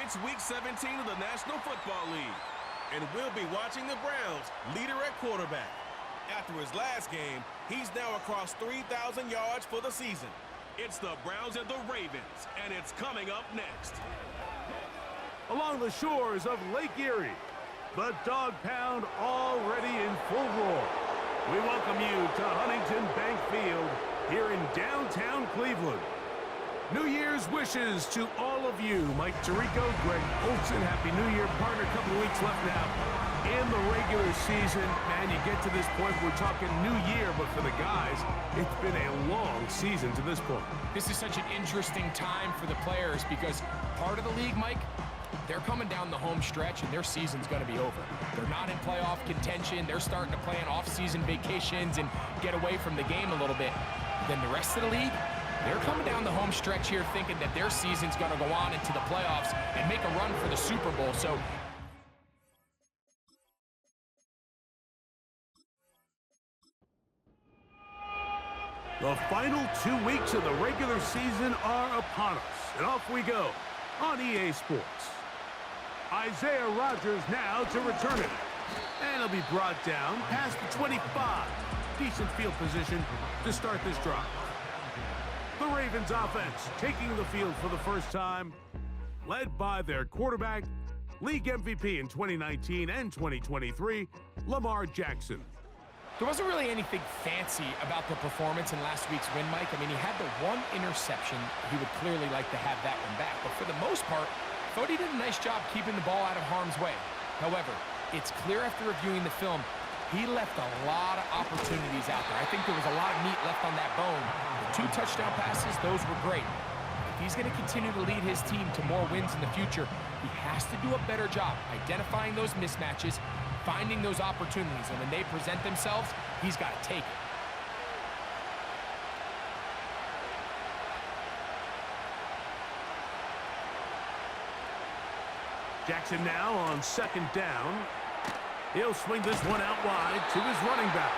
It's Week 17 of the National Football League, and we'll be watching the Browns leader at quarterback. After his last game, he's now across 3,000 yards for the season. It's the Browns and the Ravens, and it's coming up next. Along the shores of Lake Erie, the Dog Pound already in full roar. We welcome you to Huntington Bank Field here in downtown Cleveland. New Year's wishes to all of you. Mike Tirico, Greg Olson, Happy New Year, partner. A couple of weeks left now in the regular season. Man, you get to this point, we're talking New Year, but for the guys, it's been a long season to this point. This is such an interesting time for the players because part of the league, Mike, they're coming down the home stretch and their season's going to be over. They're not in playoff contention. They're starting to plan off-season vacations and get away from the game a little bit. Then the rest of the league, they're coming down the home stretch here thinking that their season's going to go on into the playoffs and make a run for the Super Bowl. So the final 2 weeks of the regular season are upon us, and off we go on EA Sports. Isaiah Rodgers now to return it, and he'll be brought down past the 25. Decent field position to start this drive. The Ravens offense taking the field for the first time, led by their quarterback, league MVP in 2019 and 2023, Lamar Jackson. there wasn't really anything fancy about the performance in last week's win, Mike. I mean, he had the one interception. He would clearly like to have that one back. But for the most part, I thought he did a nice job keeping the ball out of harm's way. However, it's clear after reviewing the film, he left a lot of opportunities out there. I think there was a lot of meat left on that bone. The 2 touchdown passes, those were great. If he's going to continue to lead his team to more wins in the future, he has to do a better job identifying those mismatches, finding those opportunities, and when they present themselves, he's got to take it. Jackson now on 2nd down. He'll swing this one out wide to his running back.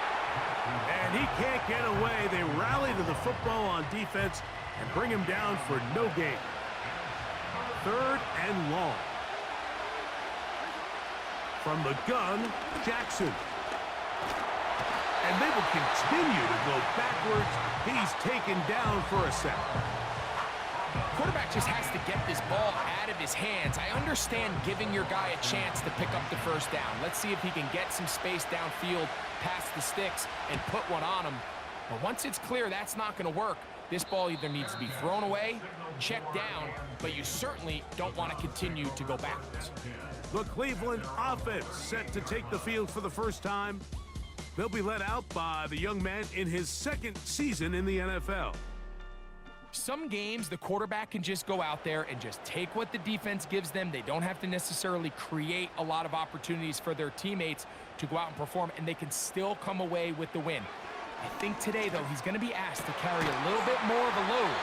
And he can't get away. They rally to the football on defense and bring him down for no gain. 3rd and long. From the gun, Jackson. And they will continue to go backwards. He's taken down for a sack. Quarterback just has to get this ball out of his hands. I understand giving your guy a chance to pick up the first down. Let's see if he can get some space downfield past the sticks and put one on him. But once it's clear that's not going to work, this ball either needs to be thrown away, checked down, but you certainly don't want to continue to go backwards. The Cleveland offense set to take the field for the first time. They'll be led out by the young man in his 2nd season in the NFL. Some games, the quarterback can just go out there and just take what the defense gives them. They don't have to necessarily create a lot of opportunities for their teammates to go out and perform, and they can still come away with the win. I think today, though, he's going to be asked to carry a little bit more of a load,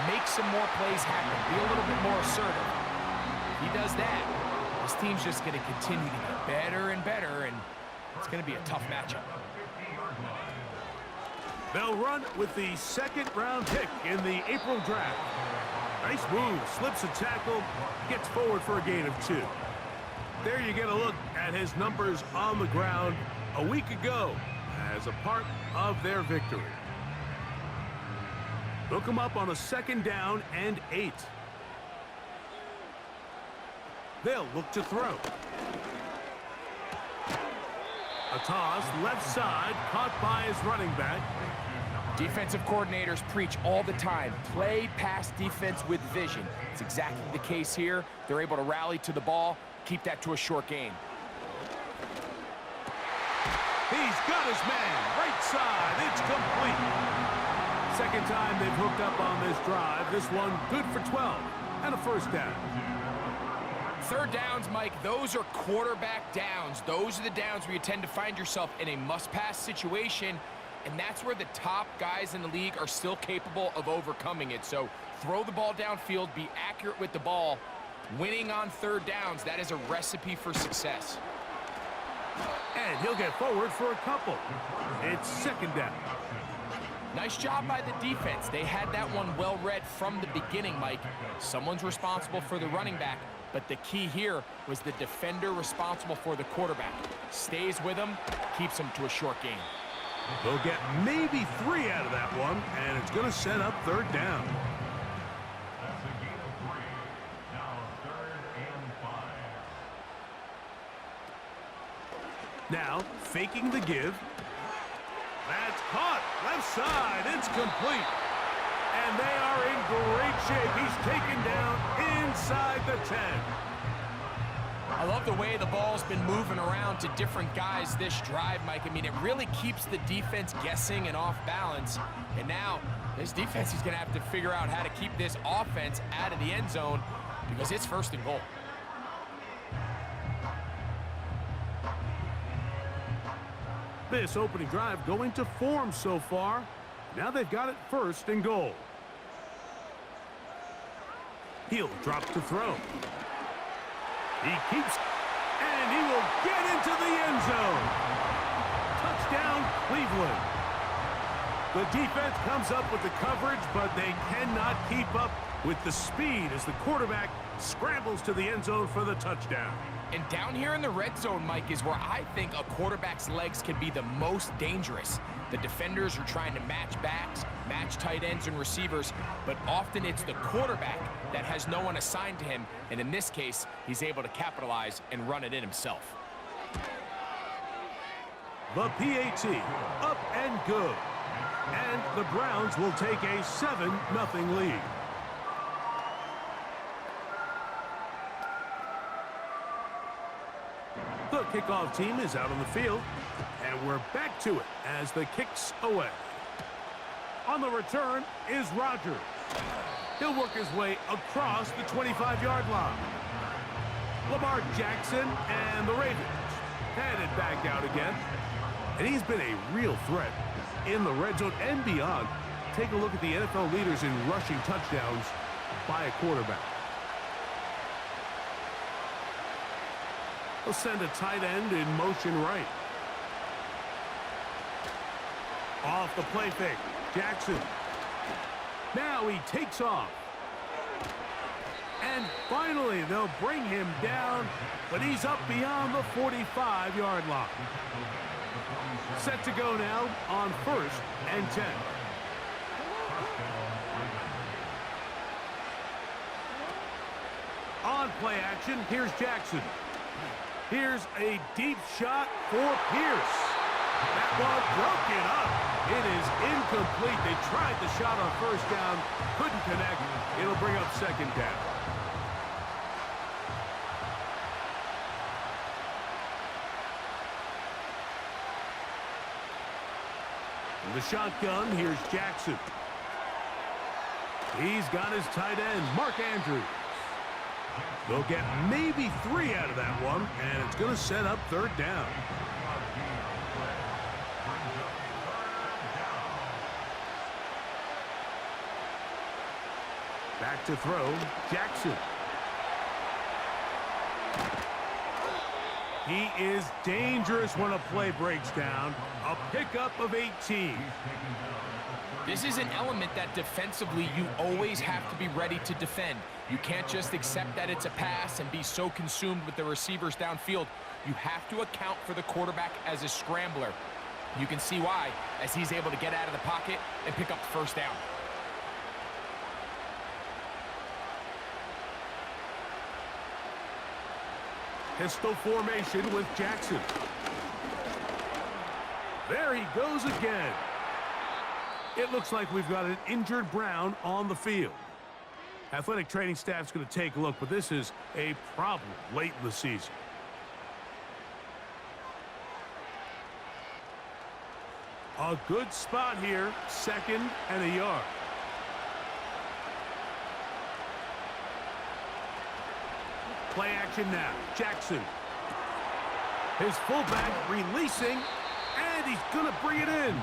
make some more plays happen, be a little bit more assertive. If he does that, this team's just going to continue to get better and better, and it's going to be a tough matchup. They'll run with the 2nd-round pick in the April draft. Nice move, slips a tackle, gets forward for a gain of 2. There you get a look at his numbers on the ground a week ago as a part of their victory. Look him up on a 2nd down and 8. They'll look to throw. A toss, left side, caught by his running back. Defensive coordinators preach all the time, play pass defense with vision. It's exactly the case here. They're able to rally to the ball, keep that to a short gain. He's got his man, right side, it's complete. 2nd time they've hooked up on this drive. This one good for 12 and a 1st down. 3rd downs, Mike, those are quarterback downs. Those are the downs where you tend to find yourself in a must-pass situation, and that's where the top guys in the league are still capable of overcoming it. So throw the ball downfield, be accurate with the ball. Winning on 3rd downs, that is a recipe for success. And he'll get forward for a couple. It's 2nd down. Nice job by the defense. They had that one well read from the beginning, Mike. Someone's responsible for the running back. But the key here was the defender responsible for the quarterback. Stays with him, keeps him to a short gain. They'll get maybe 3 out of that one, and it's going to set up 3rd down. That's a gain of 3. Now 3rd and 5. Now, faking the give. That's caught. Left side. It's complete. And they are in great shape. He's taken down inside the 10. I love the way the ball's been moving around to different guys this drive, Mike. I mean, it really keeps the defense guessing and off balance. And now, this defense is going to have to figure out how to keep this offense out of the end zone because it's 1st and goal. This opening drive going to form so far. Now they've got it 1st and goal. He'll drop to throw. He keeps, and he will get into the end zone. Touchdown, Cleveland. The defense comes up with the coverage, but they cannot keep up with the speed as the quarterback scrambles to the end zone for the touchdown. And down here in the red zone, Mike, is where I think a quarterback's legs can be the most dangerous. The defenders are trying to match backs, match tight ends and receivers, but often it's the quarterback that has no one assigned to him, and in this case, he's able to capitalize and run it in himself. The PAT, up and good. And the Browns will take a 7-0 lead. The kickoff team is out on the field, and we're back to it as the kick's away. On the return is Rodgers. He'll work his way across the 25-yard line. Lamar Jackson and the Ravens headed back out again. And he's been a real threat in the red zone and beyond. Take a look at the NFL leaders in rushing touchdowns by a quarterback. He'll send a tight end in motion right. Off the play fake, Jackson. Now he takes off. And finally, they'll bring him down, but he's up beyond the 45-yard line. Set to go now on 1st and 10. On play action, here's Jackson. Here's a deep shot for Pierce. That ball broken up. It is incomplete. They tried the shot on 1st down, couldn't connect. It'll bring up 2nd down. In the shotgun, here's Jackson. He's got his tight end, Mark Andrews. They'll get maybe 3 out of that one, and it's going to set up 3rd down. Back to throw, Jackson. He is dangerous when a play breaks down. A pickup of 18. This is an element that defensively you always have to be ready to defend. You can't just accept that it's a pass and be so consumed with the receivers downfield. You have to account for the quarterback as a scrambler. You can see why, as he's able to get out of the pocket and pick up the 1st down. Pistol formation with Jackson. There he goes again. It looks like we've got an injured Brown on the field. Athletic training staff's going to take a look, but this is a problem late in the season. A good spot here, 2nd and a yard. Play action now, Jackson. His fullback releasing, and he's going to bring it in.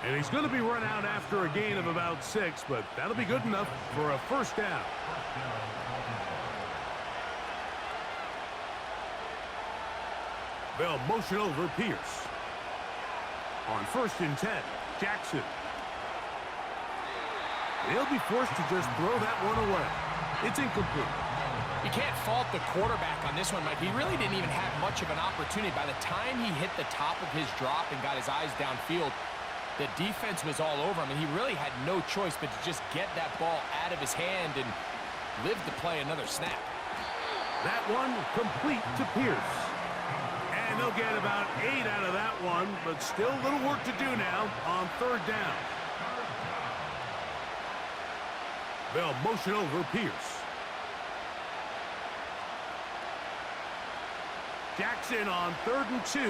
And he's going to be run out after a gain of about 6, but that'll be good enough for a 1st down. They'll motion over Pierce. On 1st and 10, Jackson. They'll be forced to just throw that one away. It's incomplete. You can't fault the quarterback on this one, Mike. He really didn't even have much of an opportunity. By the time he hit the top of his drop and got his eyes downfield, the defense was all over him, and he really had no choice but to just get that ball out of his hand and live to play another snap. That one complete to Pierce. And they'll get about 8 out of that one, but still a little work to do now on 3rd down. They'll motion over Pierce. Jackson on 3rd and 2.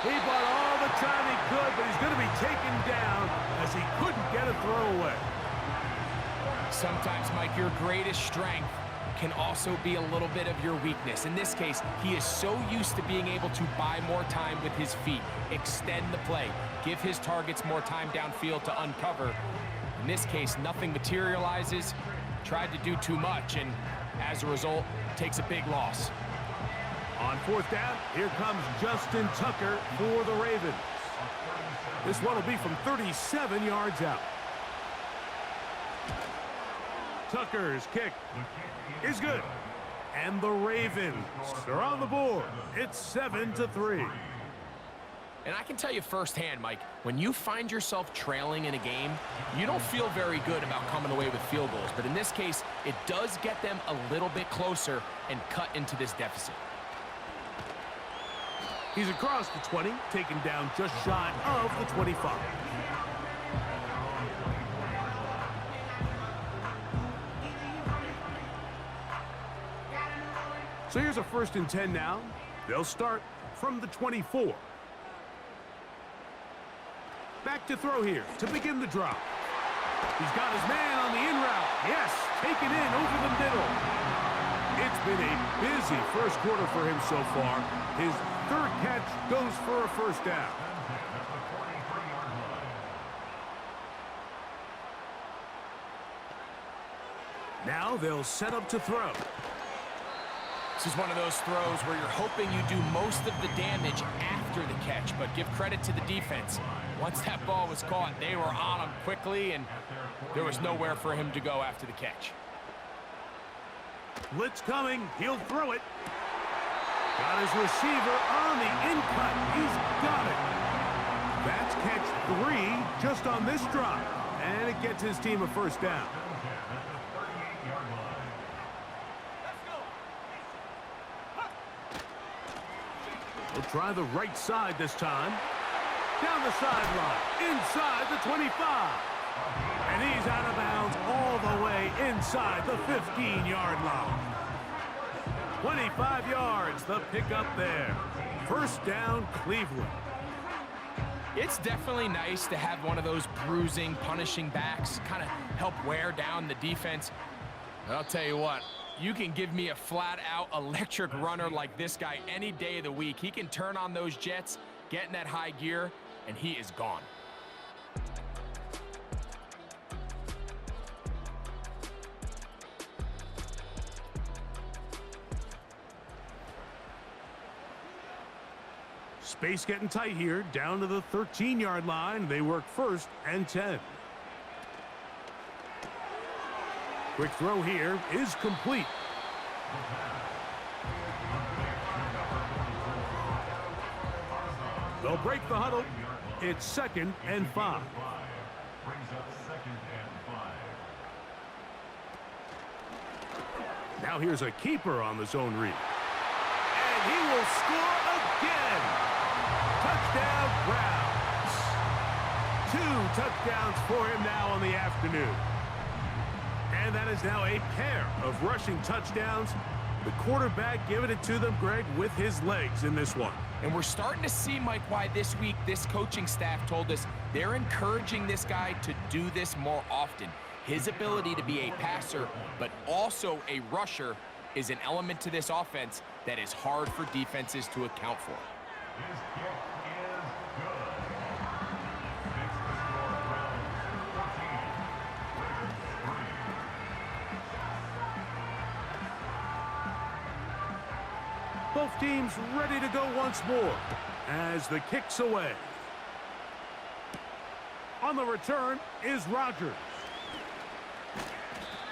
He bought all the time he could, but he's going to be taken down as he couldn't get a throw away. Sometimes, Mike, your greatest strength can also be a little bit of your weakness. In this case, he is so used to being able to buy more time with his feet, extend the play, give his targets more time downfield to uncover. In this case, nothing materializes, tried to do too much, and as a result, takes a big loss. On 4th down, here comes Justin Tucker for the Ravens. This one will be from 37 yards out. Tucker's kick is good. And the Ravens are on the board. It's 7-3. And I can tell you firsthand, Mike, when you find yourself trailing in a game, you don't feel very good about coming away with field goals. But in this case, it does get them a little bit closer and cut into this deficit. He's across the 20, taken down just shy of the 25. So here's a 1st and 10 now. They'll start from the 24. Back to throw here to begin the drop. He's got his man on the in route. Yes, taken in over the middle. It's been a busy 1st quarter for him so far. His 3rd catch goes for a 1st down. Now they'll set up to throw. This is one of those throws where you're hoping you do most of the damage after the catch, but give credit to the defense. Once that ball was caught, they were on him quickly, and there was nowhere for him to go after the catch. Blitz coming. He'll throw it. Got his receiver on the in-cut. He's got it. That's catch 3 just on this drive. And it gets his team a 1st down. He'll try the right side this time. Down the sideline. Inside the 25. And he's out of bounds all the way inside the 15-yard line. 25 yards, the pickup there. 1st down, Cleveland. It's definitely nice to have one of those bruising, punishing backs, kind of help wear down the defense. I'll tell you what, you can give me a flat-out electric runner like this guy any day of the week. He can turn on those jets, get in that high gear, and he is gone. Space getting tight here, down to the 13-yard line. They work 1st and 10. Quick throw here is complete. They'll break the huddle. It's 2nd and 5. Brings up 2nd and 5. Now here's a keeper on the zone read. And he will score again. Touchdown, Browns. 2 touchdowns for him now on the afternoon. And that is now a pair of rushing touchdowns. The quarterback giving it to them, Greg, with his legs in this one. And we're starting to see, Mike, why this week this coaching staff told us they're encouraging this guy to do this more often. His ability to be a passer, but also a rusher, is an element to this offense that is hard for defenses to account for. His kick is good. Makes the score Browns 14, Ravens 3. Both teams ready to go once more as the kick's away. On the return is Rodgers.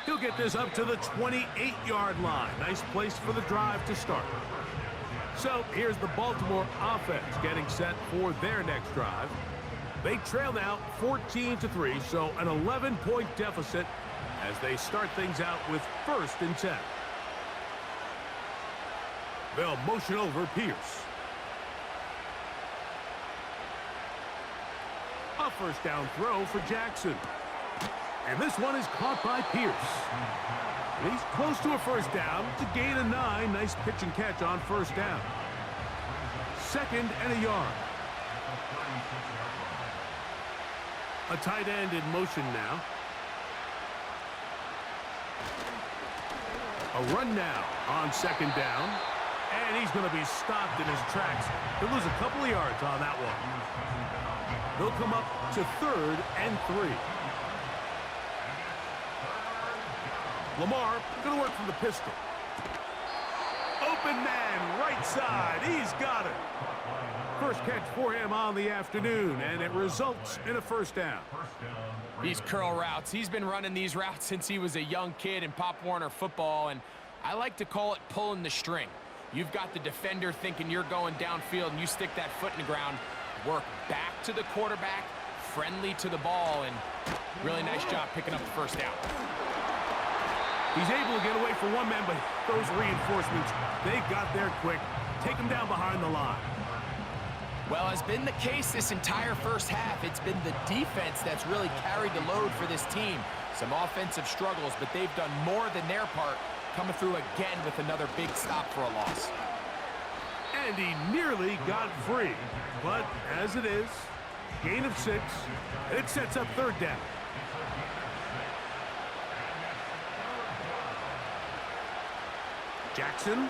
He'll get this up to the 28-yard line. Nice place for the drive to start. So here's the Baltimore offense getting set for their next drive. They trail now 14-3, so an 11-point deficit as they start things out with 1st and 10. They'll motion over Pierce. A first down throw for Jackson. And this one is caught by Pierce. And he's close to a first down to gain a 9. Nice pitch and catch on first down. 2nd and a yard. A tight end in motion now. A run now on 2nd down. And he's going to be stopped in his tracks. He'll lose a couple of yards on that one. They'll come up to 3rd and 3. Lamar going to work from the pistol. Open man, right side. He's got it. First catch for him on the afternoon, and it results in a first down. These curl routes, he's been running these routes since he was a young kid in Pop Warner football, and I like to call it pulling the string. You've got the defender thinking you're going downfield, and you stick that foot in the ground, work back to the quarterback, friendly to the ball, and really nice job picking up the first down. He's able to get away from one man, but those reinforcements, they got there quick. Take him down behind the line. Well, has been the case this entire first half. It's been the defense that's really carried the load for this team. Some offensive struggles, but they've done more than their part, coming through again with another big stop for a loss. And he nearly got free. But as it is, gain of 6, and it sets up 3rd down. Jackson.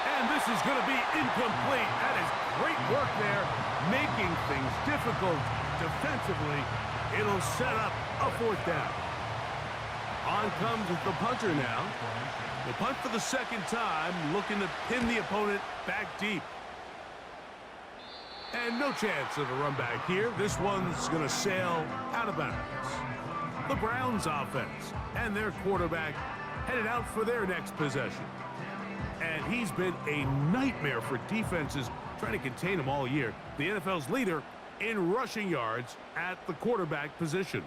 And this is going to be incomplete. That is great work there, making things difficult defensively. It'll set up a 4th down. On comes the punter now. The punt for the 2nd time, looking to pin the opponent back deep. And no chance of a run back here. This one's going to sail out of bounds. The Browns offense and their quarterback headed out for their next possession. And he's been a nightmare for defenses trying to contain him all year. The NFL's leader in rushing yards at the quarterback position.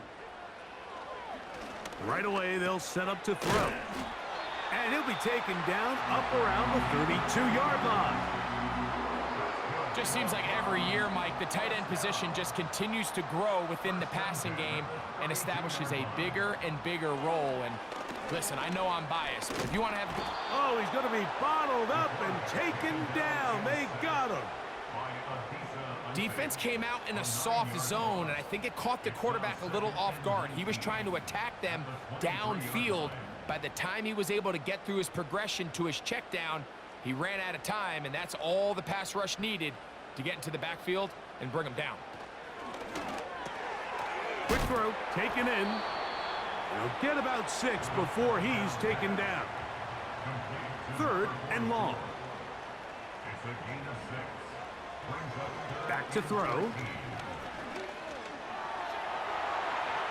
Right away, they'll set up to throw. And he'll be taken down up around the 32-yard line. Just seems like every year, Mike, the tight end position just continues to grow within the passing game and establishes a bigger and bigger role. And listen, I know I'm biased, but if you want to have... Oh, he's going to be bottled up and taken down. They got him. Defense came out in a soft zone, and I think it caught the quarterback a little off guard. He was trying to attack them downfield. By the time he was able to get through his progression to his check down, he ran out of time, and that's all the pass rush needed to get into the backfield and bring him down. Quick throw, taken in. He'll get about 6 before he's taken down. 3rd and long. Back to throw.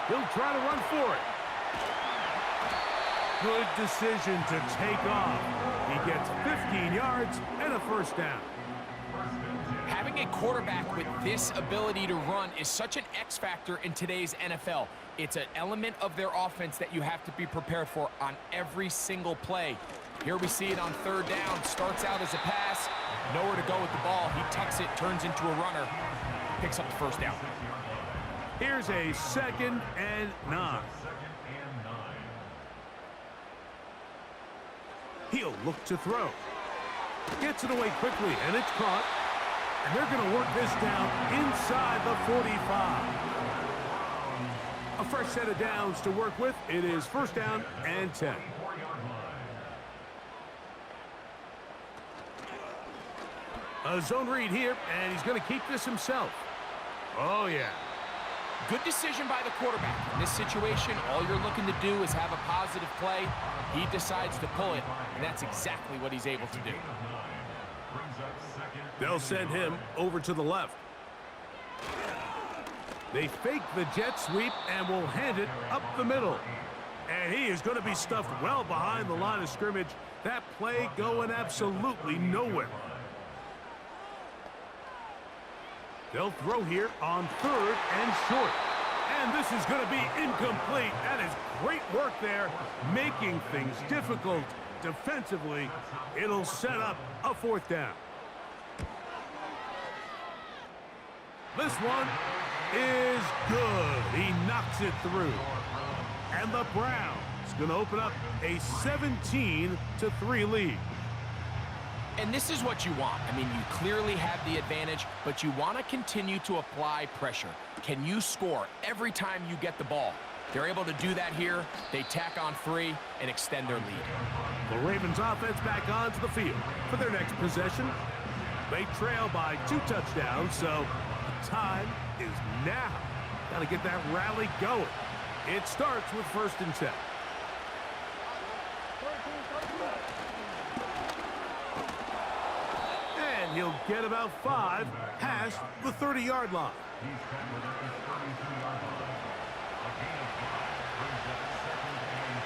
He'll try to run for it. Good decision to take off. He gets 15 yards and a first down. Having a quarterback with this ability to run is such an X factor in today's NFL. It's an element of their offense that you have to be prepared for on every single play. Here we see it on 3rd down. Starts out as a pass. Nowhere to go with the ball. He tucks it, turns into a runner. Picks up the first down. Here's a 2nd and 9. He'll look to throw. Gets it away quickly, and it's caught. And they're going to work this down inside the 45. A fresh set of downs to work with. It is 1st down and 10. A zone read here, and he's going to keep this himself. Oh, yeah. Good decision by the quarterback. In this situation, all you're looking to do is have a positive play. He decides to pull it, and that's exactly what he's able to do. They'll send him over to the left. They fake the jet sweep and will hand it up the middle. And he is going to be stuffed well behind the line of scrimmage. That play going absolutely nowhere. They'll throw here on 3rd and short. And this is going to be incomplete. That is great work there, making things difficult defensively. It'll set up a 4th down. This one is good. He knocks it through. And the Browns going to open up a 17-3 lead. And this is what you want. I mean, you clearly have the advantage, but you want to continue to apply pressure. Can you score every time you get the ball? They're able to do that here. They tack on 3 and extend their lead. The Ravens offense back onto the field for their next possession. They trail by 2 touchdowns, so the time is now. Got to get that rally going. It starts with 1st and 10. And he'll get about 5 past the 30-yard line. He's tackled at the 32-yard line. A gain of 5 brings up 2nd and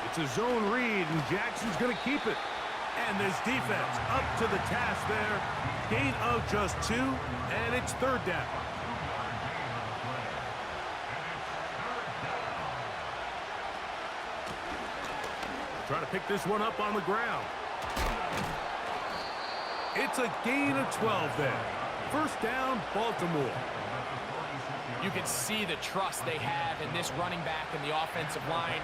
5. It's a zone read, and Jackson's going to keep it. And this defense up to the task there. Gain of just 2, and it's 3rd down. Trying to pick this one up on the ground. It's a gain of 12 there. 1st down, Baltimore. You can see the trust they have in this running back and the offensive line.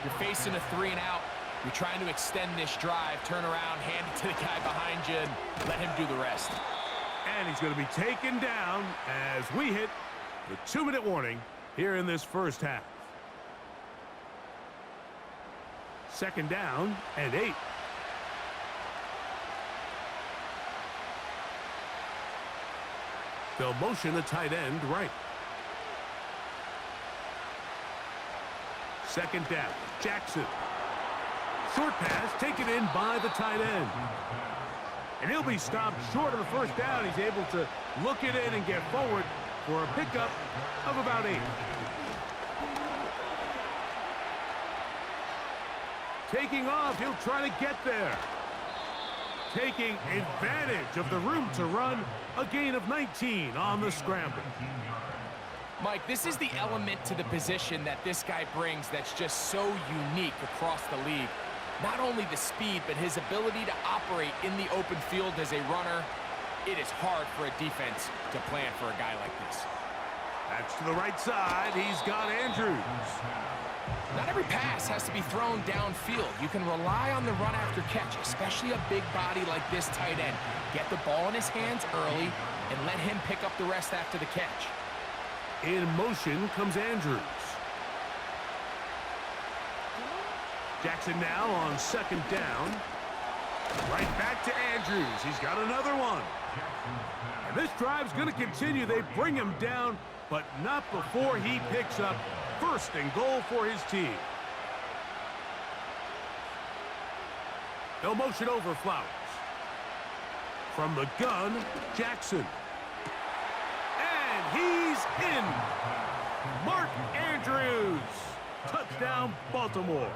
You're facing a 3 and out. You're trying to extend this drive, turn around, hand it to the guy behind you, and let him do the rest. And he's going to be taken down as we hit the 2-minute warning here in this first half. 2nd down and 8. They'll motion the tight end right. 2nd down, Jackson. Short pass taken in by the tight end. And he'll be stopped short of the 1st down. He's able to look it in and get forward for a pickup of about 8. Taking off, he'll try to get there. Taking advantage of the room to run, a gain of 19 on the scramble. Mike, this is the element to the position that this guy brings that's just so unique across the league. Not only the speed, but his ability to operate in the open field as a runner. It is hard for a defense to plan for a guy like this. That's to the right side. He's got Andrews. Not every pass has to be thrown downfield. You can rely on the run after catch, especially a big body like this tight end. Get the ball in his hands early and let him pick up the rest after the catch. In motion comes Andrews. Jackson now on 2nd down. Right back to Andrews. He's got another one. And this drive's going to continue. They bring him down, but not before he picks up 1st and goal for his team. They'll motion over Flowers. From the gun, Jackson. And he's in. Mark Andrews. Touchdown, Baltimore.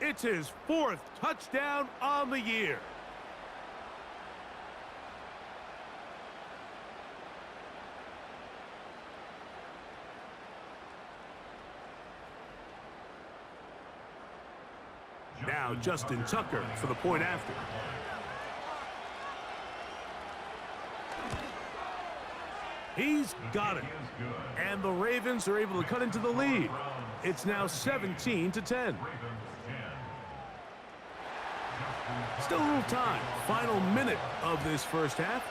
It's his 4th touchdown on the year. Now Justin Tucker for the point after. He's got it. And the Ravens are able to cut into the lead. It's now 17-10. Still a little time. Final minute of this first half.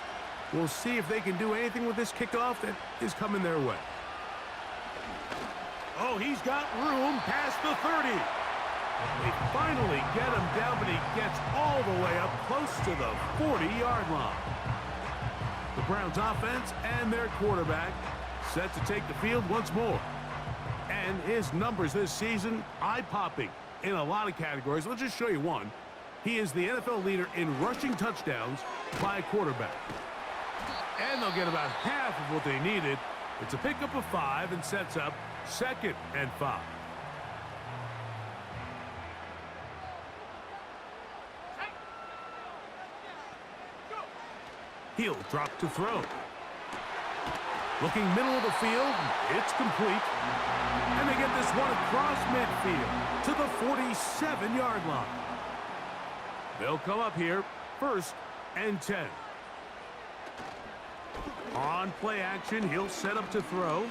We'll see if they can do anything with this kickoff that is coming their way. Oh, he's got room past the 30. They finally get him down, but he gets all the way up close to the 40-yard line. The Browns offense and their quarterback set to take the field once more. And his numbers this season, eye-popping in a lot of categories. Let's just show you one. He is the NFL leader in rushing touchdowns by a quarterback. And they'll get about half of what they needed. It's a pickup of 5 and sets up 2nd and 5. He'll drop to throw. Looking middle of the field, it's complete. And they get this one across midfield to the 47-yard line. They'll come up here, 1st and 10. On play action, he'll set up to throw.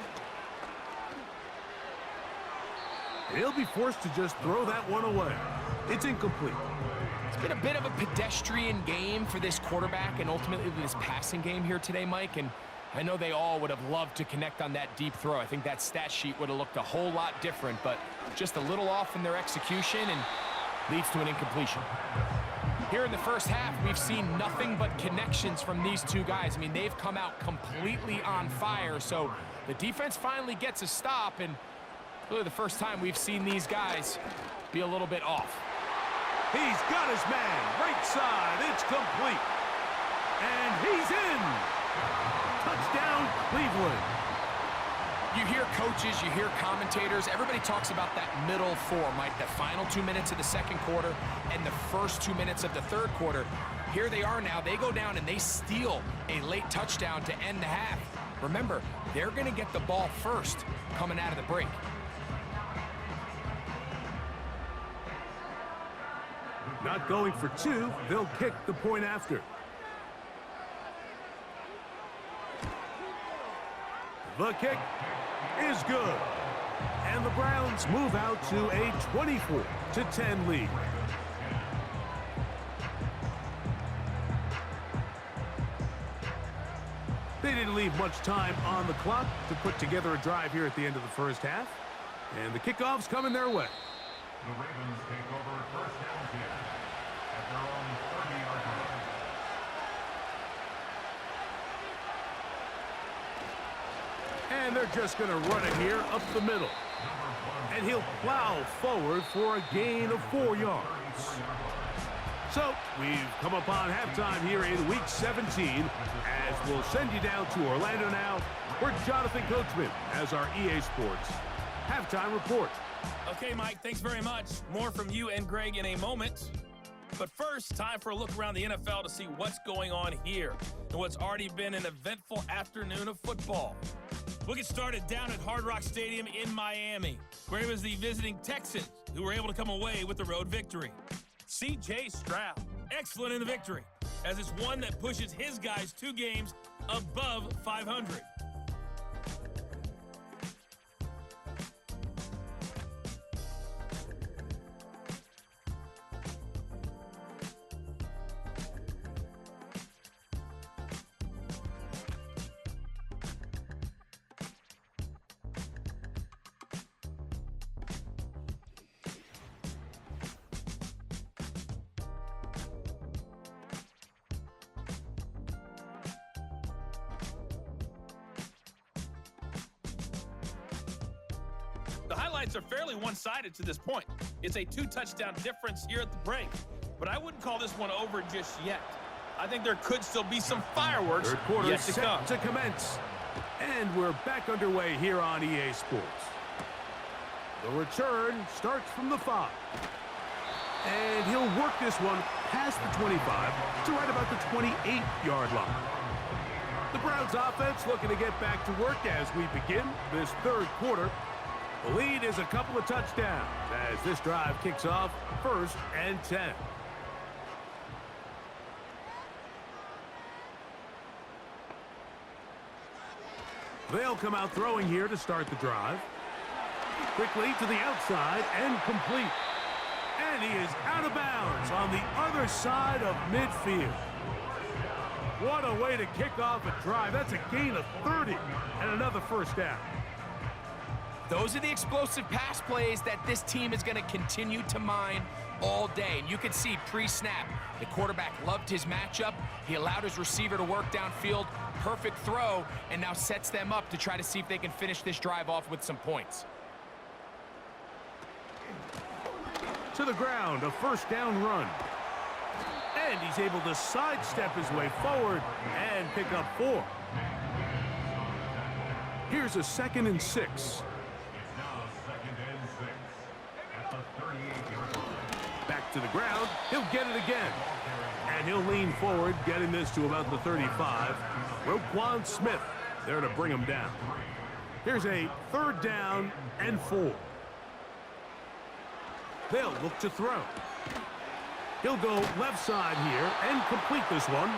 He'll be forced to just throw that one away. It's incomplete. It's been a bit of a pedestrian game for this quarterback and ultimately this passing game here today, Mike. And I know they all would have loved to connect on that deep throw. I think that stat sheet would have looked a whole lot different, but just a little off in their execution and leads to an incompletion. Here in the first half, we've seen nothing but connections from these two guys. I mean, they've come out completely on fire, so the defense finally gets a stop, and really the first time we've seen these guys be a little bit off. He's got his man, right side, it's complete. And he's in. Touchdown, Cleveland. You hear coaches, you hear commentators, everybody talks about that middle 4, Mike, the final 2 minutes of the second quarter and the first 2 minutes of the third quarter. Here they are now. They go down and they steal a late touchdown to end the half. Remember, they're going to get the ball first coming out of the break. Not going for 2, they'll kick the point after. The kick is good. And the Browns move out to a 24-10 lead. They didn't leave much time on the clock to put together a drive here at the end of the first half. And the kickoff's coming their way. The Ravens take over 1st down here at their own 30-yard line. And they're just going to run it here up the middle. And he'll plow forward for a gain of 4 yards. So we've come upon halftime here in Week 17, as we'll send you down to Orlando now, where Jonathan Coachman has our EA Sports halftime report. Okay, Mike, thanks very much. More from you and Greg in a moment. But first, time for a look around the NFL to see what's going on here and what's already been an eventful afternoon of football. We'll get started down at Hard Rock Stadium in Miami, where it was the visiting Texans who were able to come away with the road victory. C.J. Stroud, excellent in the victory, as it's one that pushes his guys 2 games above 500. The highlights are fairly one-sided to this point. It's a 2-touchdown difference here at the break, but I wouldn't call this one over just yet. I think there could still be some fireworks Third quarter yet to set come. to commence. And we're back underway here on EA Sports. The return starts from the 5. And he'll work this one past the 25 to right about the 28-yard line. The Browns offense looking to get back to work as we begin this third quarter. The lead is a couple of touchdowns as this drive kicks off 1st and 10. They'll come out throwing here to start the drive. Quickly to the outside and complete. And he is out of bounds on the other side of midfield. What a way to kick off a drive. That's a gain of 30 and another first down. Those are the explosive pass plays that this team is going to continue to mine all day. And you can see pre-snap, the quarterback loved his matchup. He allowed his receiver to work downfield. Perfect throw, and now sets them up to try to see if they can finish this drive off with some points. To the ground, a first down run. And he's able to sidestep his way forward and pick up 4. Here's a 2nd and 6. It's now 2nd and 6 at the 38-yard line. Back to the ground. He'll get it again. And he'll lean forward, getting this to about the 35. Roquan Smith there to bring him down. Here's a 3rd down and 4. They'll look to throw. He'll go left side here and complete this one.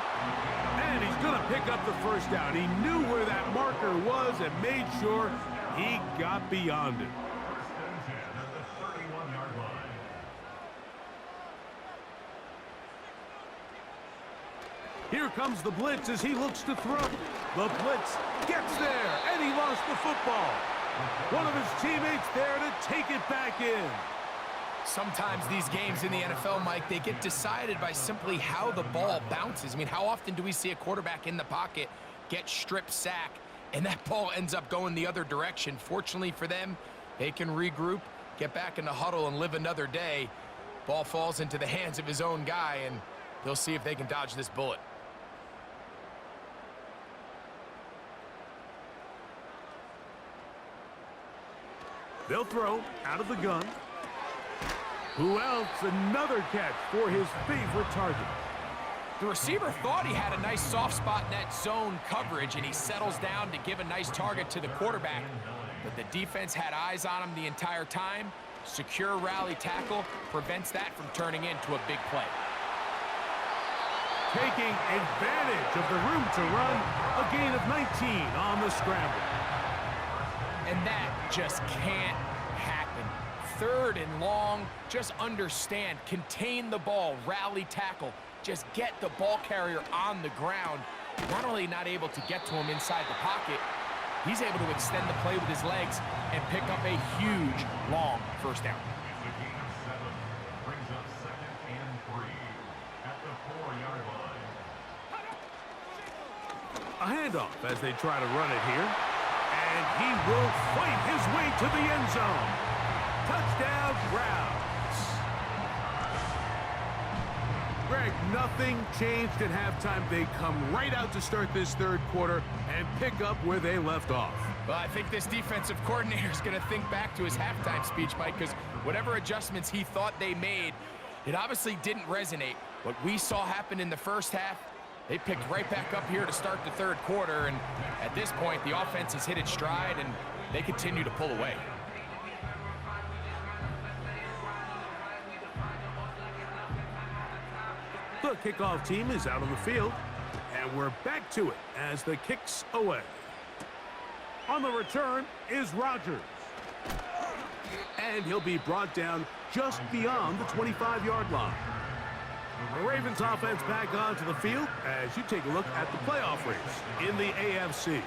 And he's going to pick up the 1st down. He knew where that marker was and made sure he got beyond it. 1st and 10 at the 31-yard line. Here comes the blitz as he looks to throw. The blitz gets there, and he lost the football. One of his teammates there to take it back in. Sometimes these games in the NFL, Mike, they get decided by simply how the ball bounces. I mean, how often do we see a quarterback in the pocket get strip sack, and that ball ends up going the other direction? Fortunately for them, they can regroup, get back in the huddle, and live another day. Ball falls into the hands of his own guy, and they'll see if they can dodge this bullet. They'll throw out of the gun. Who else? Another catch for his favorite target. The receiver thought he had a nice soft spot in that zone coverage, and he settles down to give a nice target to the quarterback. But the defense had eyes on him the entire time. Secure rally tackle prevents that from turning into a big play. Taking advantage of the room to run, a gain of 19 on the scramble. And that just can't happen. 3rd and long, just understand, contain the ball, rally tackle, just get the ball carrier on the ground. Not only not able to get to him inside the pocket, he's able to extend the play with his legs and pick up a huge, long 1st down. It's a gain of 7. Brings up 2nd and 3 at the 4-yard line. A handoff as they try to run it here. And he will fight his way to the end zone. Touchdown, Browns. Greg, nothing changed at halftime. They come right out to start this 3rd quarter and pick up where they left off. Well, I think this defensive coordinator is going to think back to his halftime speech, Mike, because whatever adjustments he thought they made, it obviously didn't resonate. What we saw happen in the 1st half, they picked right back up here to start the 3rd quarter, and at this point, the offense has hit its stride, and they continue to pull away. The kickoff team is out on the field, and we're back to it as the kick's away. On the return is Rodgers. And he'll be brought down just beyond the 25-yard line. The Ravens offense back onto the field as you take a look at the playoff race in the AFC.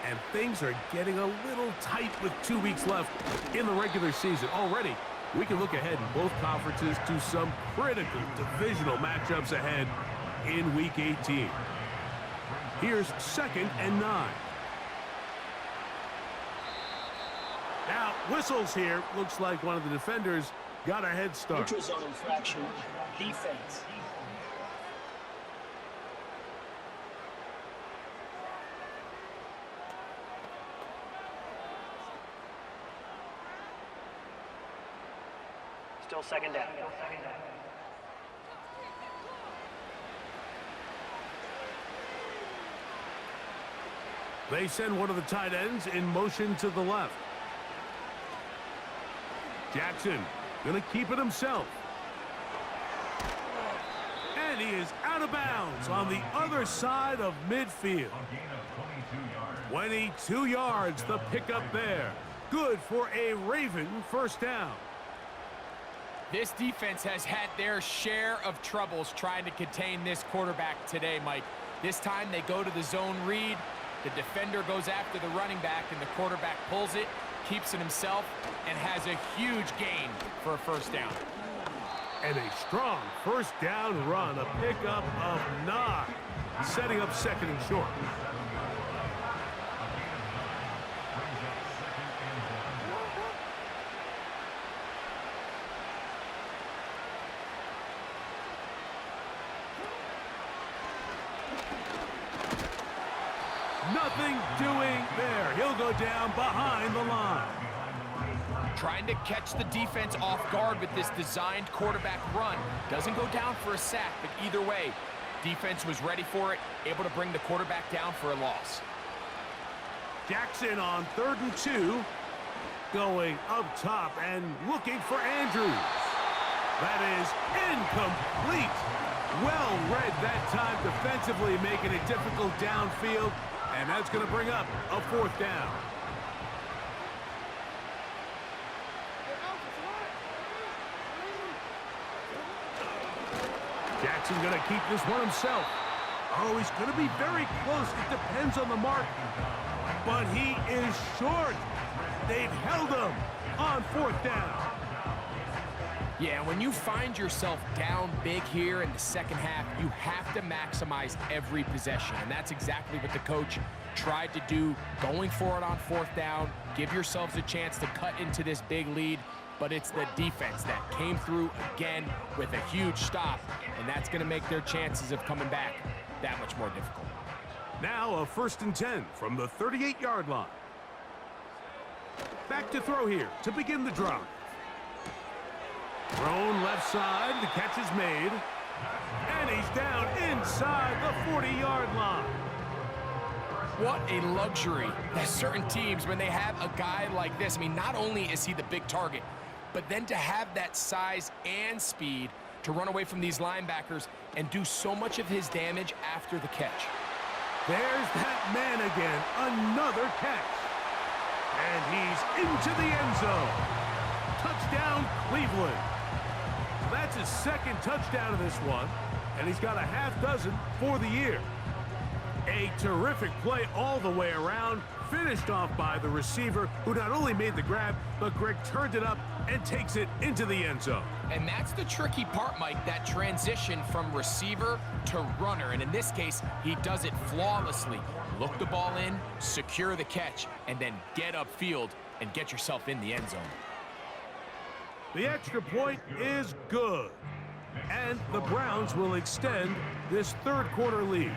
And things are getting a little tight with 2 weeks left in the regular season. Already, we can look ahead in both conferences to some critical divisional matchups ahead in Week 18. Here's 2nd and 9. Now, whistles here. Looks like one of the defenders got a head start. Neutral zone infraction, defense. Still 2nd down. They send one of the tight ends in motion to the left. Jackson gonna keep it himself. And he is out of bounds on the other side of midfield. A gain of 22 yards. 22 yards, the pickup there. Good for a Raven 1st down. This defense has had their share of troubles trying to contain this quarterback today, Mike. This time they go to the zone read. The defender goes after the running back, and the quarterback pulls it, keeps it himself, and has a huge gain for a 1st down. And a strong 1st down run, a pickup of 9, setting up 2nd and short. Nothing doing there. He'll go down behind the line. Trying to catch the defense off guard with this designed quarterback run. Doesn't go down for a sack, but either way, defense was ready for it, able to bring the quarterback down for a loss. Jackson on 3rd and 2. Going up top and looking for Andrews. That is incomplete. Well read that time defensively, making it difficult downfield, and that's going to bring up a 4th down. Jackson going to keep this one himself. Oh, he's going to be very close. It depends on the mark, but he is short. They've held him on 4th down. Yeah, when you find yourself down big here in the second half, you have to maximize every possession, and that's exactly what the coach tried to do, going for it on 4th down. Give yourselves a chance to cut into this big lead, but it's the defense that came through again with a huge stop, and that's going to make their chances of coming back that much more difficult. Now a 1st and 10 from the 38-yard line. Back to throw here to begin the drive. Thrown left side, the catch is made. And he's down inside the 40-yard line. What a luxury that certain teams, when they have a guy like this, I mean, not only is he the big target, but then to have that size and speed to run away from these linebackers and do so much of his damage after the catch. There's that man again, another catch. And he's into the end zone. Touchdown, Cleveland. So that's his 2nd touchdown of this one, and he's got a half dozen for the year. A terrific play all the way around, finished off by the receiver, who not only made the grab, but Greg turned it up and takes it into the end zone. And that's the tricky part, Mike, that transition from receiver to runner. And in this case, he does it flawlessly. Look the ball in, secure the catch, and then get upfield and get yourself in the end zone. The extra point is good. And the Browns will extend this 3rd quarter lead.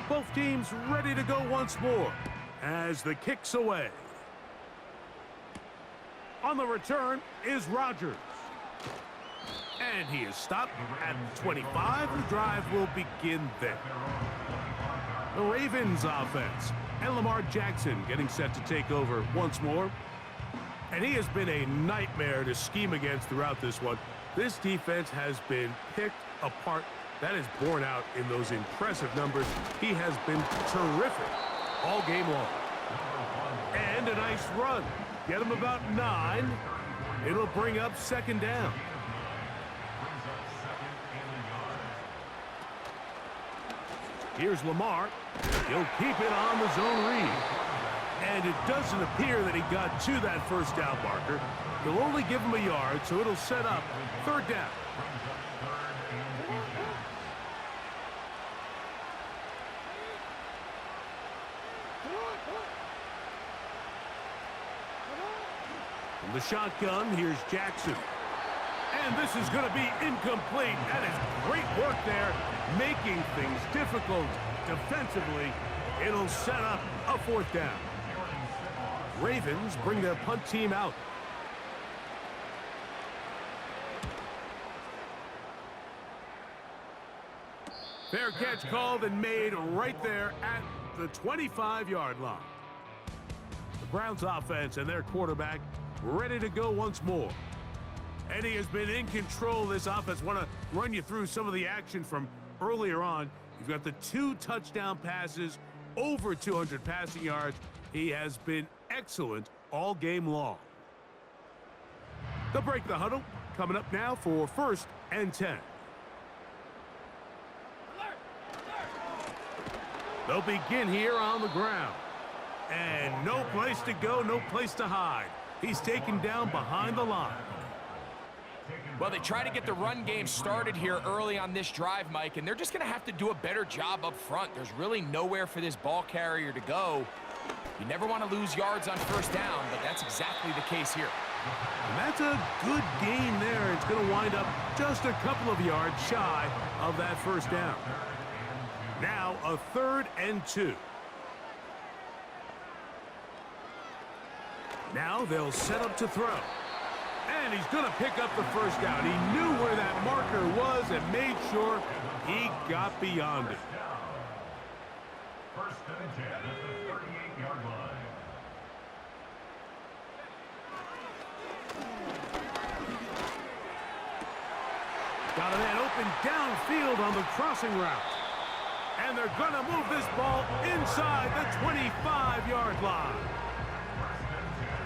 Both teams ready to go once more as the kick's away. On the return is Rodgers. And he is stopped at 25. The drive will begin there. The Ravens offense and Lamar Jackson getting set to take over once more. And he has been a nightmare to scheme against throughout this one. This defense has been picked apart. That is borne out in those impressive numbers. He has been terrific all game long. And a nice run. Get him about 9. It'll bring up 2nd down. Here's Lamar. He'll keep it on the zone read. And it doesn't appear that he got to that 1st down marker. They'll only give him a yard, so it'll set up 3rd down. From the shotgun, here's Jackson. And this is going to be incomplete. That is great work there, making things difficult defensively. It'll set up a 4th down. Ravens bring their punt team out. Fair catch called and made right there at the 25-yard line. The Browns offense and their quarterback ready to go once more. And he has been in control of this offense. Want to run you through some of the action from earlier on. You've got the 2 touchdown passes, over 200 passing yards. He has been excellent all game long. They'll break the huddle. Coming up now for 1st and 10. They'll begin here on the ground. And no place to go, no place to hide. He's taken down behind the line. Well, they try to get the run game started here early on this drive, Mike, and they're just going to have to do a better job up front. There's really nowhere for this ball carrier to go. You never want to lose yards on 1st down, but that's exactly the case here. And that's a good gain there. It's going to wind up just a couple of yards shy of that first down. Now a 3rd and 2. Now they'll set up to throw. And he's going to pick up the first down. He knew where that marker was and made sure he got beyond it. 1st and 10 at the 38-yard line. Got a man open downfield on the crossing route. And they're going to move this ball inside the 25-yard line.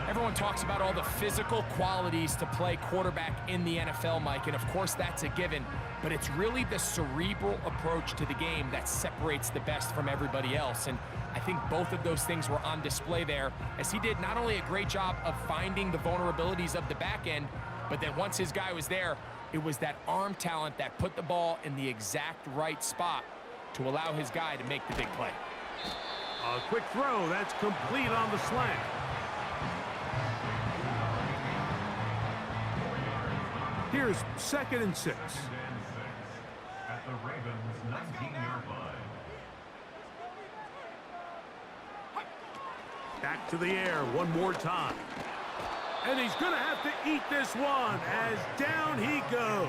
Everyone talks about all the physical qualities to play quarterback in the NFL, Mike, and of course that's a given, but it's really the cerebral approach to the game that separates the best from everybody else, and I think both of those things were on display there, as he did not only a great job of finding the vulnerabilities of the back end, but then once his guy was there, it was that arm talent that put the ball in the exact right spot to allow his guy to make the big play. A quick throw, that's complete on the slant. Here's 2nd and 6. At the Ravens' 19-yard line. Back to the air one more time. And he's going to have to eat this one as down he goes.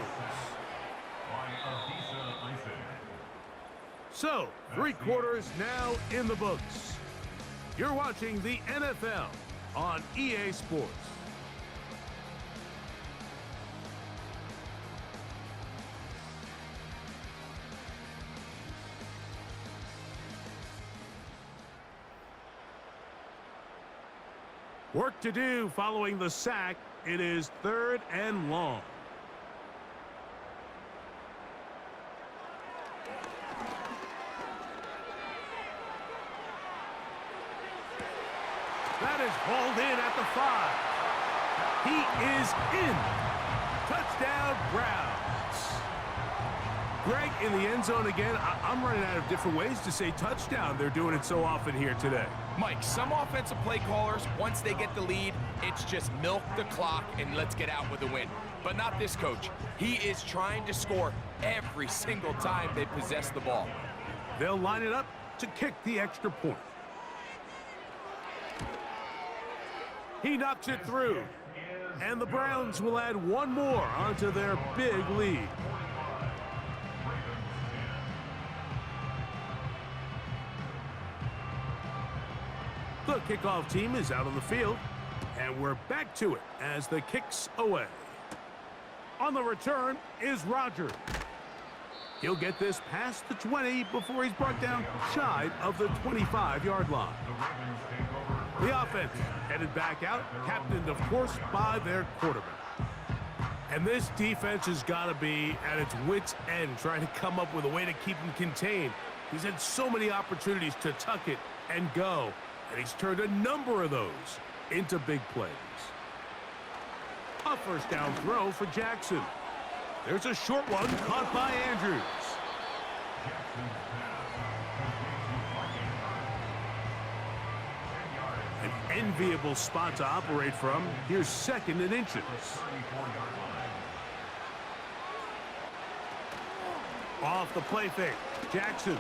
So, 3 quarters now in the books. You're watching the NFL on EA Sports. Work to do following the sack. It is 3rd and long. That is hauled in at the 5. He is in. Touchdown, Browns. Greg, in the end zone again. I'm running out of different ways to say touchdown. They're doing it so often here today. Mike, some offensive play callers, once they get the lead, it's just milk the clock and let's get out with a win. But not this coach. He is trying to score every single time they possess the ball. They'll line it up to kick the extra point. He knocks it through. And the Browns will add one more onto their big lead. The kickoff team is out on the field, and we're back to it as the kick's away. On the return is Rodgers. He'll get this past the 20 before he's brought down shy of the 25-yard line. The offense headed back out, captained, of course, by their quarterback. And this defense has got to be at its wits' end, trying to come up with a way to keep him contained. He's had so many opportunities to tuck it and go, and he's turned a number of those into big plays. A first down throw for Jackson. There's a short one caught by Andrews. An enviable spot to operate from. Here's 2nd and inches. Off the play fake. Jackson.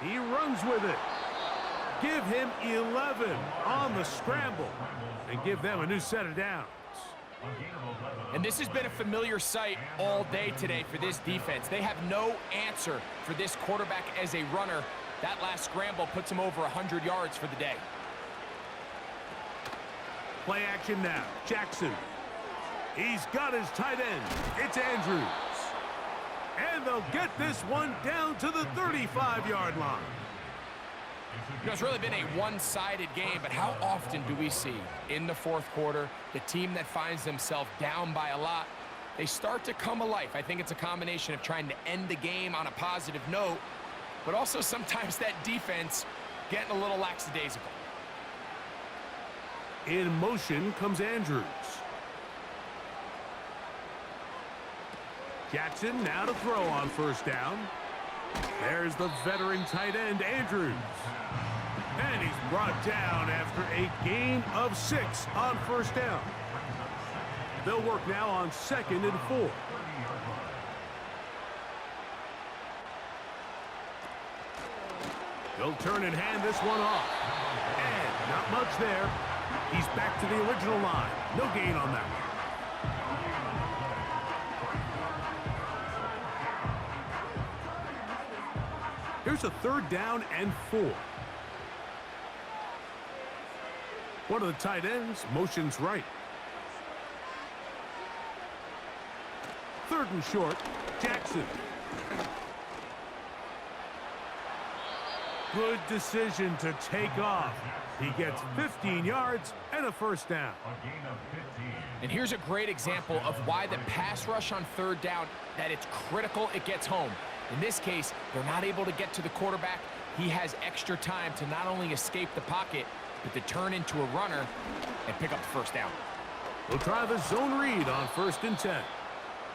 He runs with it. Give him 11 on the scramble and give them a new set of downs. And this has been a familiar sight all day today for this defense. They have no answer for this quarterback as a runner. That last scramble puts him over 100 yards for the day. Play action now. Jackson. He's got his tight end. It's Andrews. And they'll get this one down to the 35-yard line. You know, it's really been a one-sided game, but how often do we see in the 4th quarter the team that finds themselves down by a lot, they start to come alive? I think it's a combination of trying to end the game on a positive note, but also sometimes that defense getting a little lackadaisical. In motion comes Andrews. Jackson now to throw on first down. There's the veteran tight end, Andrews. And he's brought down after a gain of 6 on first down. They'll work now on 2nd and 4. They'll turn and hand this one off. And not much there. He's back to the original line. No gain on that one. Here's a 3rd down and 4. One of the tight ends motions right. 3rd and short, Jackson. Good decision to take off. He gets 15 yards and a first down. A gain of 15. And here's a great example of why the pass rush on 3rd down, that it's critical it gets home. In this case, they're not able to get to the quarterback. He has extra time to not only escape the pocket, but to turn into a runner and pick up the first down. We'll try the zone read on 1st and 10.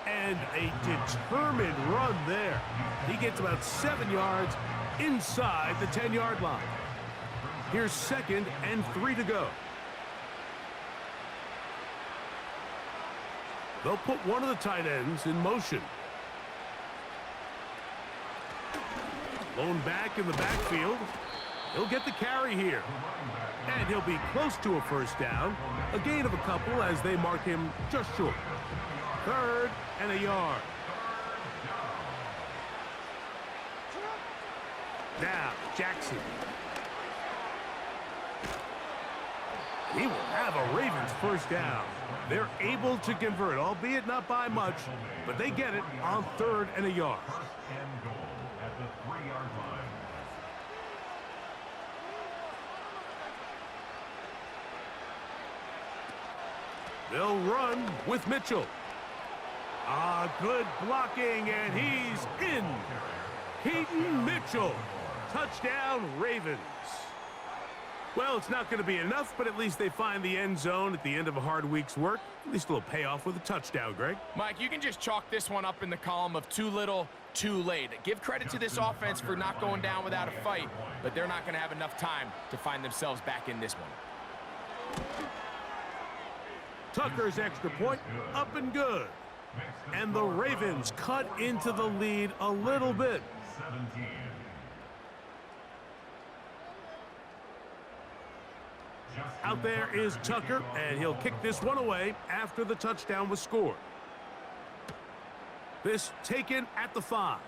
And a determined run there. He gets about 7 yards inside the 10-yard line. Here's 2nd and 3 to go. They'll put one of the tight ends in motion. Lone back in the backfield. He'll get the carry here. And he'll be close to a first down. A gain of a couple as they mark him just short. 3rd and a yard. Now, Jackson. He will have a Ravens first down. They're able to convert, albeit not by much, but they get it on 3rd and a yard. First and goal at the 3-yard line. They'll run with Mitchell. Good blocking, and he's in. Keaton Mitchell. Touchdown, Ravens. Well, it's not going to be enough, but at least they find the end zone at the end of a hard week's work. At least a little payoff with a touchdown, Greg. Mike, you can just chalk this one up in the column of too little, too late. Give credit to this offense for not going down without a fight, but they're not going to have enough time to find themselves back in this one. Tucker's extra point, up and good. And the Ravens cut into the lead a little bit. 17. Out there is Tucker, and he'll kick this one away after the touchdown was scored. This taken at the 5.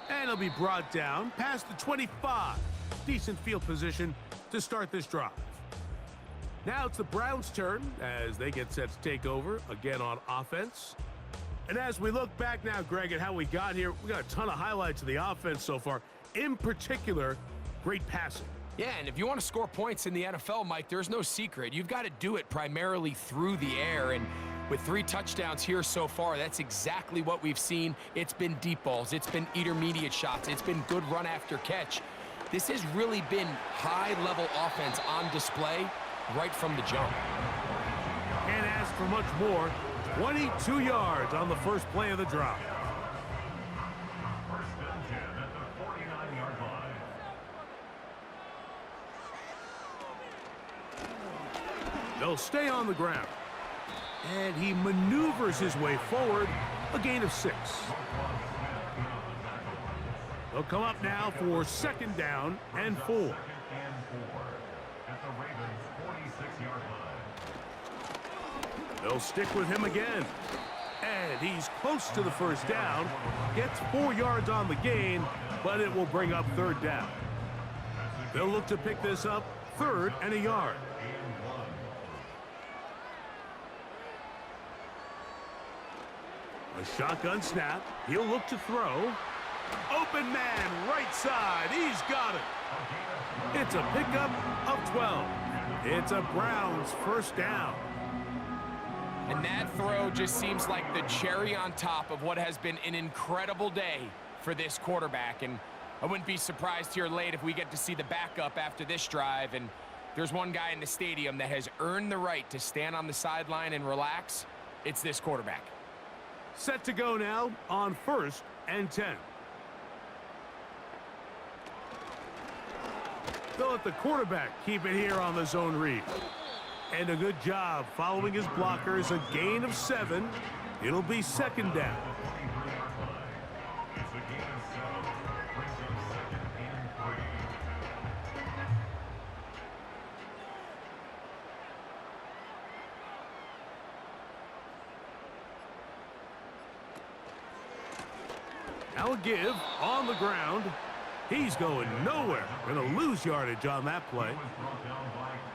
And he'll be brought down past the 25. Decent field position to start this drive. Now it's the Browns' turn as they get set to take over again on offense. And as we look back now, Greg, at how we got here, we got a ton of highlights of the offense so far. In particular, great passing. Yeah, and if you want to score points in the NFL, Mike, there's no secret. You've got to do it primarily through the air, and with 3 touchdowns here so far, that's exactly what we've seen. It's been deep balls. It's been intermediate shots. It's been good run after catch. This has really been high-level offense on display right from the jump. Can't ask for much more. 22 yards on the first play of the drive. First and 10 at the 49-yard line. They'll stay on the ground. And he maneuvers his way forward, a gain of 6. They'll come up now for 2nd down and 4. 2nd and 4 at the Ravens' 46-yard line. They'll stick with him again. And he's close to the first down. Gets 4 yards on the gain, but it will bring up 3rd down. They'll look to pick this up 3rd and a yard. A shotgun snap. He'll look to throw. Open man, right side. He's got it. It's a pickup of 12. It's a Browns first down. And that throw just seems like the cherry on top of what has been an incredible day for this quarterback. And I wouldn't be surprised here late if we get to see the backup after this drive. And there's one guy in the stadium that has earned the right to stand on the sideline and relax. It's this quarterback. Set to go now on 1st and 10. They'll let the quarterback keep it here on the zone read. And a good job following his blockers, a gain of 7. It'll be second down. It's a gain of 7. Brings up second and 3. Now a give on the ground. He's going nowhere. Going to lose yardage on that play.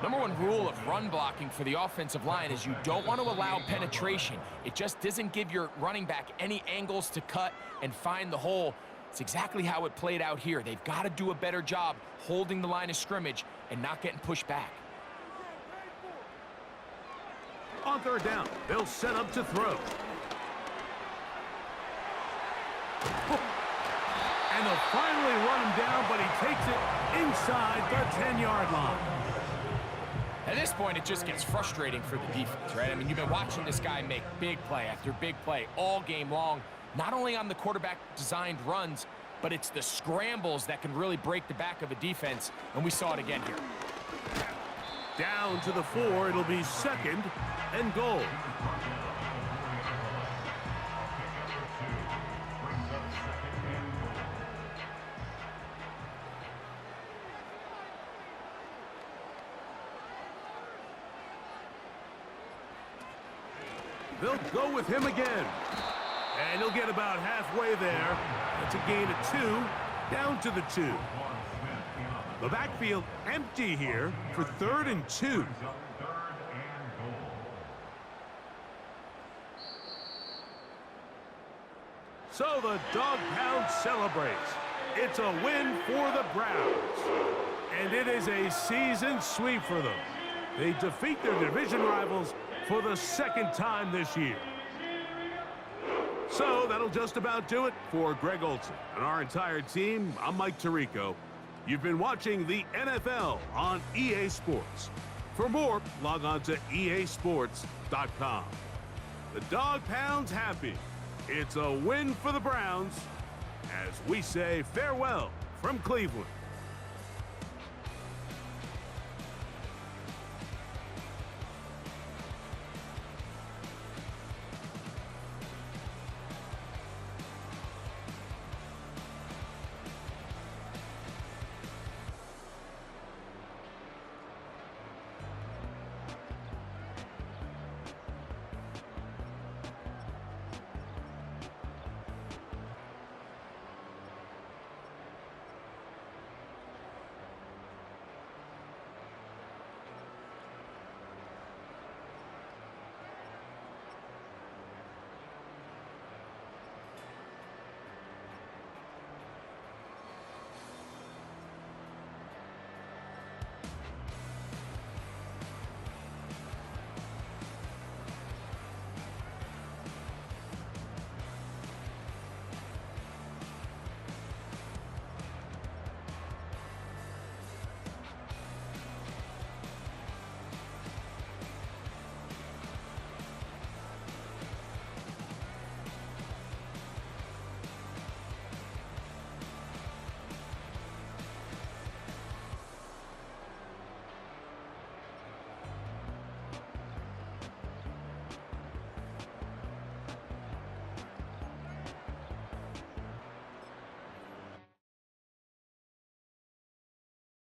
Number one rule of run blocking for the offensive line is you don't want to allow penetration. It just doesn't give your running back any angles to cut and find the hole. It's exactly how it played out here. They've got to do a better job holding the line of scrimmage and not getting pushed back. On third down, they'll set up to throw. And they'll finally run him down, but he takes it inside the 10-yard line. At this point, it just gets frustrating for the defense, right? I mean, you've been watching this guy make big play after big play all game long, not only on the quarterback-designed runs, but it's the scrambles that can really break the back of a defense, and we saw it again here. Down to the 4, it'll be second and goal. They'll go with him again. And he'll get about halfway there. That's a gain of 2, down to the 2. The backfield empty here for 3rd and 2. So the Dog Pound celebrates. It's a win for the Browns. And it is a season sweep for them. They defeat their division rivals for the 2nd time this year. So that'll just about do it for Greg Olsen and our entire team. I'm Mike Tirico. You've been watching the NFL on EA Sports. For more, log on to easports.com. The Dog Pound's happy. It's a win for the Browns as we say farewell from Cleveland.